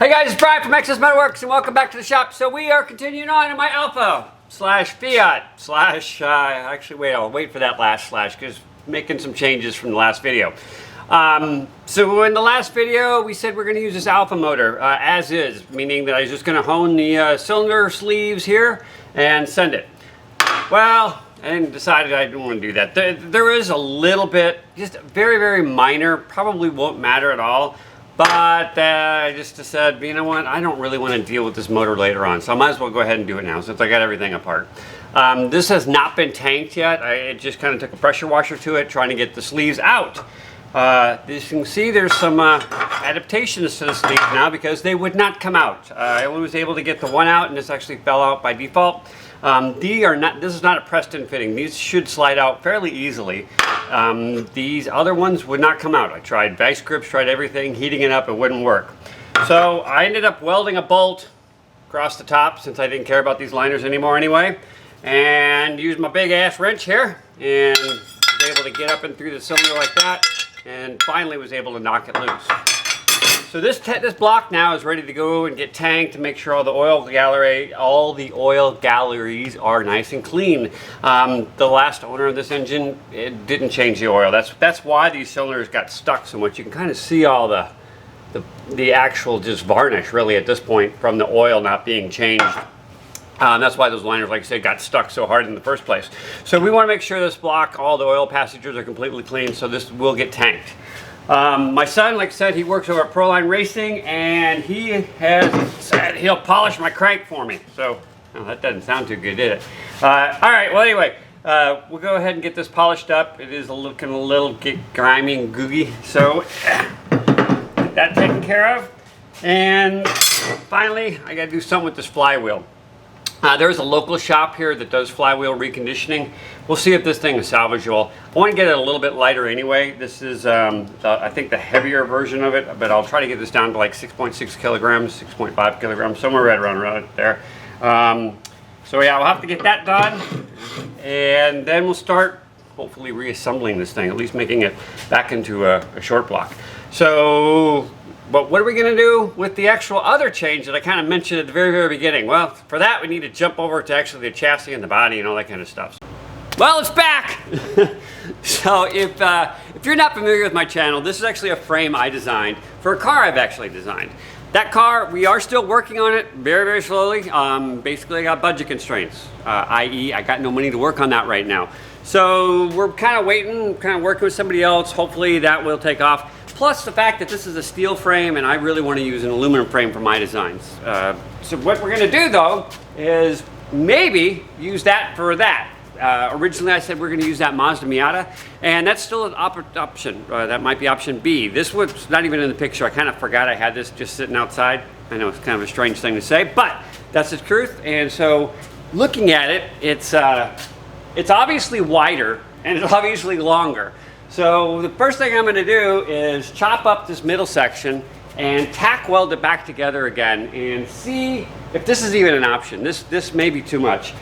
Hey guys, it's Brian from XS Metalworks and welcome back to the shop. So we are continuing on in my Alfa slash Fiat slash, actually wait, I'll wait for that last slash because making some changes from the last video. So in the last video we said we're going to use this Alfa motor as is, meaning that I was just going to hone the cylinder sleeves here and send it. Well, I decided I didn't want to do that. There is a little bit, just very, very minor, probably won't matter at all. But I just said, you know what, I don't really want to deal with this motor later on, so I might as well go ahead and do it now since I got everything apart. This has not been tanked yet. I just kind of took a pressure washer to it, trying to get the sleeves out. As you can see, there's some adaptations to the sleeves now because they would not come out. I only was able to get the one out, and this actually fell out by default. This is not a pressed-in fitting. These should slide out fairly easily. These other ones would not come out. I tried vice grips, tried everything, heating it up, it wouldn't work. So I ended up welding a bolt across the top since I didn't care about these liners anymore anyway, and used my big ass wrench here and was able to get up and through the cylinder like that, and finally was able to knock it loose. So this block now is ready to go and get tanked to make sure all the oil galleries are nice and clean. The last owner of this engine, it didn't change the oil. That's why these cylinders got stuck so much. You can kind of see all the actual just varnish really at this point from the oil not being changed. That's why those liners, like I said, got stuck so hard in the first place. So we want to make sure this block, all the oil passages are completely clean, so this will get tanked. My son, like I said, he works over at Proline Racing, and he has said he'll polish my crank for me. So, oh, that doesn't sound too good, did it? All right, well anyway, we'll go ahead and get this polished up. It is looking a little grimy and gooey, so get that taken care of. And finally, I got to do something with this flywheel. There's a local shop here that does flywheel reconditioning. We'll see if this thing is salvageable. I want to get it a little bit lighter anyway. This is, I think, the heavier version of it, but I'll try to get this down to like 6.6 kilograms, 6.5 kilograms, somewhere right around there. So yeah, we'll have to get that done, and then we'll start hopefully reassembling this thing, at least making it back into a short block. So, but what are we going to do with the actual other change that I kind of mentioned at the very, very beginning? Well, for that we need to jump over to actually the chassis and the body and all that kind of stuff. Well, it's back! So if you're not familiar with my channel, this is actually a frame I designed for a car I've actually designed. That car, we are still working on it very, very slowly. Basically, I got budget constraints, i.e. I got no money to work on that right now. So we're kind of waiting, kind of working with somebody else. Hopefully that will take off. Plus the fact that this is a steel frame and I really want to use an aluminum frame for my designs. So what we're going to do though is maybe use that for that. Originally I said we're going to use that Mazda Miata, and that's still an option. That might be option B. This was not even in the picture. I kind of forgot I had this just sitting outside. I know it's kind of a strange thing to say, but that's the truth. And so looking at it, it's obviously wider and it's obviously longer. So the first thing I'm going to do is chop up this middle section and tack weld it back together again and see if this is even an option. This may be too much.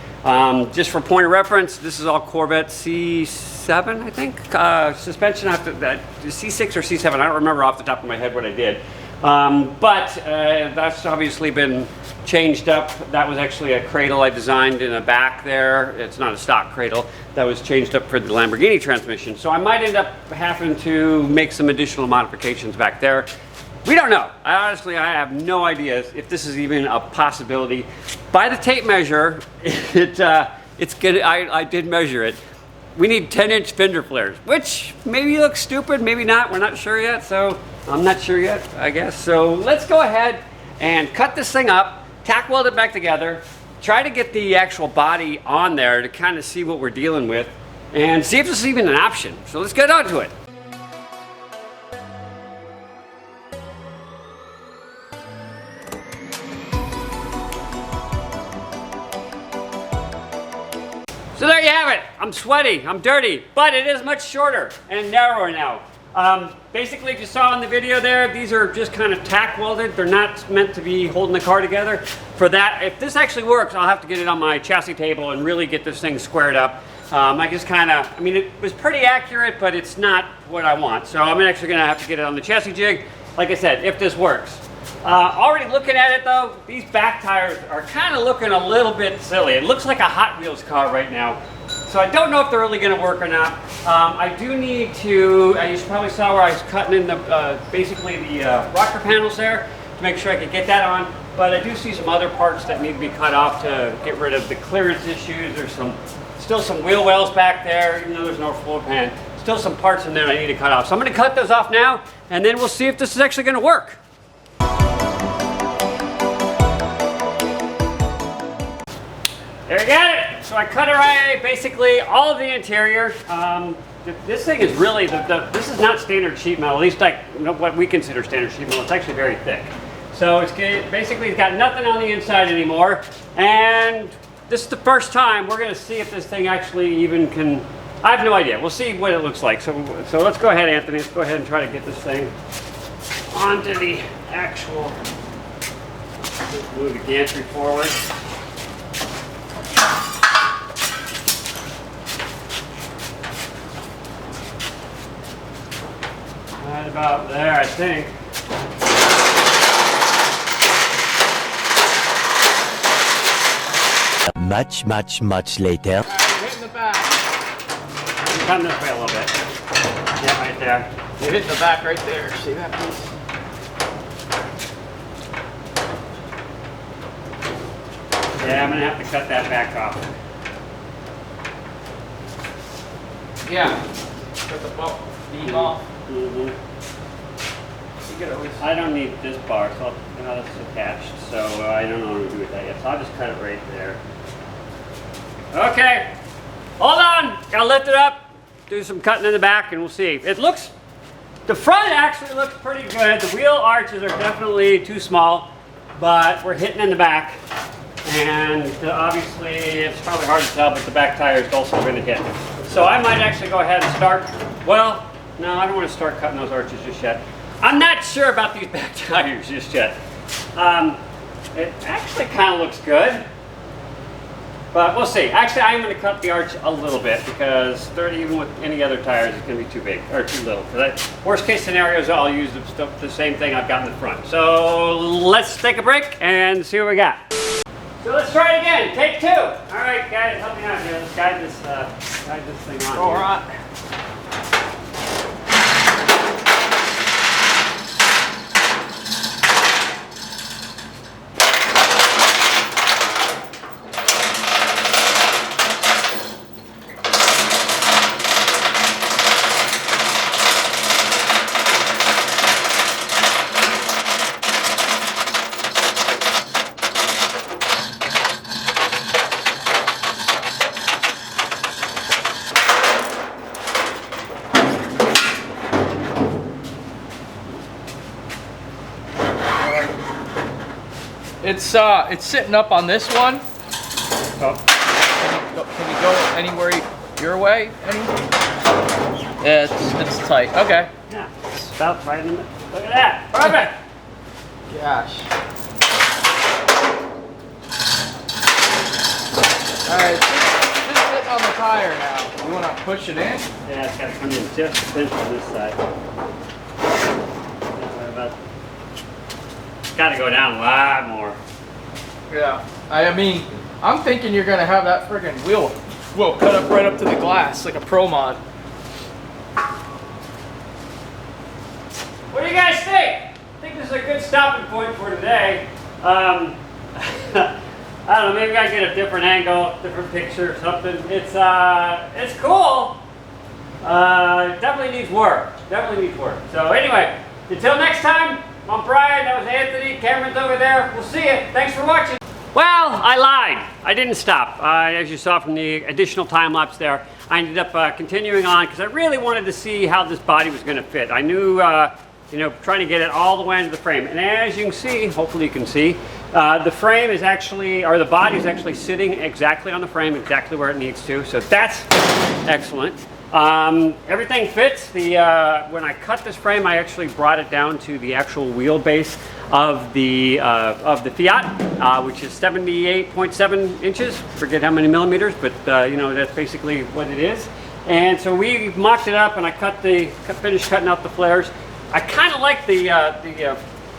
Just for point of reference, this is all Corvette C7, I think, suspension after that, C6 or C7, I don't remember off the top of my head what I did. But that's obviously been changed up. That was actually a cradle I designed in the back there. It's not a stock cradle. That was changed up for the Lamborghini transmission. So I might end up having to make some additional modifications back there. We don't know. Honestly, I have no idea if this is even a possibility. By the tape measure, it's good. I did measure it. We need 10-inch fender flares, which maybe looks stupid, maybe not. We're not sure yet, so I'm not sure yet, I guess. So let's go ahead and cut this thing up, tack weld it back together, try to get the actual body on there to kind of see what we're dealing with, and see if this is even an option. So let's get on to it. So there you have it. I'm sweaty, I'm dirty, but it is much shorter and narrower now. Basically, if you saw in the video there, these are just kind of tack welded. They're not meant to be holding the car together. For that, if this actually works, I'll have to get it on my chassis table and really get this thing squared up. I just kind of, I mean, it was pretty accurate, but it's not what I want. So I'm actually going to have to get it on the chassis jig, like I said, if this works. Already looking at it though, these back tires are kind of looking a little bit silly. It looks like a Hot Wheels car right now. So I don't know if they're really going to work or not. I do need to, you probably saw where I was cutting in the, basically the rocker panels there to make sure I could get that on. But I do see some other parts that need to be cut off to get rid of the clearance issues. There's still some wheel wells back there, even though there's no floor pan. Still some parts in there that I need to cut off. So I'm going to cut those off now, and then we'll see if this is actually going to work. There you got it. So I cut away basically all of the interior. This thing is really, this is not standard sheet metal, at least like what we consider standard sheet metal. It's actually very thick. So it's got nothing on the inside anymore. And this is the first time we're going to see if this thing actually even can, I have no idea. We'll see what it looks like. So let's go ahead, Anthony. Let's go ahead and try to get this thing onto the actual, move the gantry forward. Right about there, I think. Much later. Hitting the back. Come this way a little bit. Yeah, right there. You're hitting the back right there. See that piece? Yeah, I'm gonna have to cut that back off. Yeah. Cut the beam off. Mm-hmm. You could always. I don't need this bar, so that's attached, so I don't know what to do with that yet. So I'll just cut it right there. Okay, hold on. Gotta lift it up, do some cutting in the back, and we'll see. It looks, the front actually looks pretty good. The wheel arches are definitely too small, but we're hitting in the back. And obviously, it's probably hard to tell, but the back tire is also going to hit. So I might actually go ahead and start, well, no, I don't want to start cutting those arches just yet. I'm not sure about these back tires just yet. It actually kind of looks good, but we'll see. Actually, I'm going to cut the arch a little bit because 30, even with any other tires, it's going to be too big or too little. Worst case scenarios, I'll use the same thing I've got in the front. So let's take a break and see what we got. So let's try it again. Take two. All right, guys, help me out here. Let's guide this thing on. All right. It's sitting up on this one. Oh. Can you go anywhere your way? Yeah, it's tight. Okay. Yeah, it's about right in the middle. Look at that. Perfect. Gosh. All right, just sitting on the tire now. You want to push it in? Yeah, it's got to come in just a pinch on this side. It's got to go down a lot more. Yeah. I mean, I'm thinking you're gonna have that friggin' wheel cut up right up to the glass like a Pro Mod. What do you guys think? I think this is a good stopping point for today. I don't know, maybe I get a different angle, different picture or something. It's cool. Definitely needs work. Definitely needs work. So anyway, until next time, I'm Brian, that was Anthony, Cameron's over there. We'll see you. Thanks for watching. Well, I lied. I didn't stop. As you saw from the additional time lapse there, I ended up continuing on because I really wanted to see how this body was going to fit. I knew, trying to get it all the way into the frame. And as you can see, hopefully you can see, the frame is actually, or the body is actually sitting exactly on the frame, exactly where it needs to. So that's excellent. Everything fits. When I cut this frame, I actually brought it down to the actual wheelbase of the Fiat, which is 78.7 inches. Forget how many millimeters, but that's basically what it is. And so we mocked it up, and I finished cutting out the flares. I kind of like the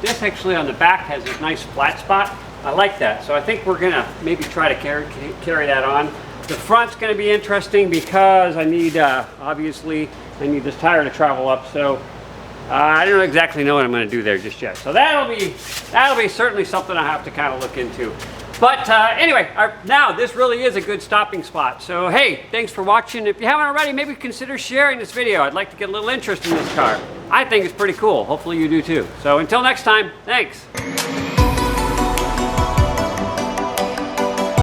This actually on the back has this nice flat spot. I like that. So I think we're gonna maybe try to carry that on. The front's gonna be interesting because I need, obviously, I need this tire to travel up. So I don't exactly know what I'm gonna do there just yet. So that'll be certainly something I have to kind of look into. But anyway, now this really is a good stopping spot. So hey, thanks for watching. If you haven't already, maybe consider sharing this video. I'd like to get a little interest in this car. I think it's pretty cool. Hopefully you do too. So until next time, thanks.